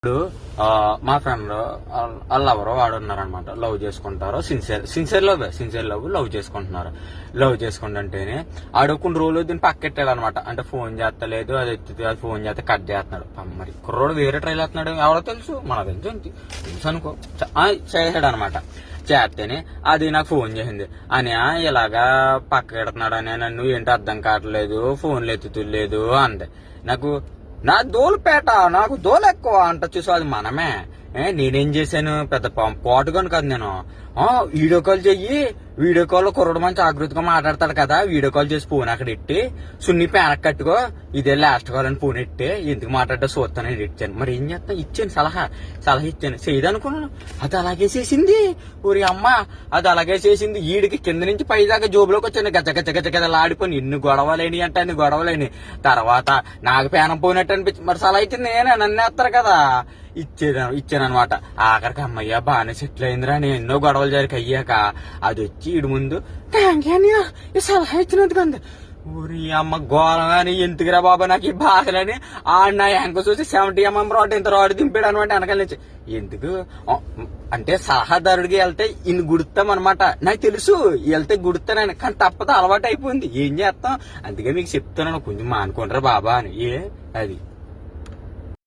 ఇప్పుడు మా ఫ్రెండ్ వాళ్ళు ఎవరో వాడు ఉన్నారనమాట. లవ్ చేసుకుంటారు, సిన్సియర్ లవ్ చేసుకుంటున్నారు. లవ్ చేసుకుంటుంటేనే ఆడు కొన్ని రోజులు దీన్ని పక్కెట్టాడు అనమాట. అంటే ఫోన్ చేస్తలేదు, అది ఫోన్ చేస్తే కట్ చేస్తున్నాడు. మరి కుర్రోడు వేరే ట్రైల్ వేస్తున్నాడు, ఎవరో తెలుసు, మనకు తెలుసు అనుకో. చేసాడు అనమాట. చేస్తేనే అది నాకు ఫోన్ చేసింది. అని ఇలాగా పక్కెడుతున్నాడు అని నన్ను ఏంటో అర్థం కావట్లేదు, ఫోన్లు ఎత్తుతులేదు అంది. నా దోలుపేట, నాకు దోలు ఎక్కువ అంట. చూసా అది మనమే. నేనేం చేశాను, పెద్ద పోటుగాను కాదు నేను. వీడియో కాల్ చెయ్యి, వీడియో కాల్ కుర్రడు మంచి జాగ్రత్తగా మాట్లాడతాడు కదా, వీడియో కాల్ చేసి ఫోన్ అక్కడ ఇట్టి సున్ని పేనక్ కట్టుకో, ఇదే లాస్ట్ కాల్ అని ఫోన్ ఇట్టి ఎందుకు మాట్లాడ్డా చూస్తానని ఇచ్చాను. మరి ఏం చేస్తాను, ఇచ్చాను సలహా ఇచ్చాను. చేయదనుకున్నాను, అది అలాగే చేసింది. ఊరి అమ్మ అది అలాగే చేసింది. ఈడికి కింద నుంచి పై దాకా జోబులోకి వచ్చాను. గజగజగజగజలా ఆడిపోయి ఎన్ని గొడవలేని అంటే అన్ని గొడవలేని. తర్వాత నాకు పేనం పోయినట్టు అనిపించి మరి సలహా ఇచ్చింది నేనే, నన్నేస్తారు కదా. ఇచ్చాను అనమాట. ఆఖరికి అమ్మయ్య బాగానే సెటిల్ అయిందిరా, నేను ఎన్నో గొడవలు జరిగి అయ్యాక అది వచ్చి ఇడు ముందు ఈ సలహా ఇచ్చినందుకు అంది. ఊరి అమ్మ గోళని ఎందుకురా బాబా నాకు ఈ బాధలని నా యాంక చూసి 70mm రోడ్ ఇంత రోడ్డు దింపాడు అనమాట వెనకాల నుంచి. ఎందుకు అంటే సలహాదారుడికి వెళ్తే ఇన్ని గుడుతాం అనమాట. నాకు తెలుసు వెళ్తే గుడుతానని, కానీ తప్పదు, అలవాటు అయిపోయింది. ఏం చేస్తాం, అందుకే మీకు చెప్తున్నాను కొంచెం మానుకుంటారా బాబా అని. అది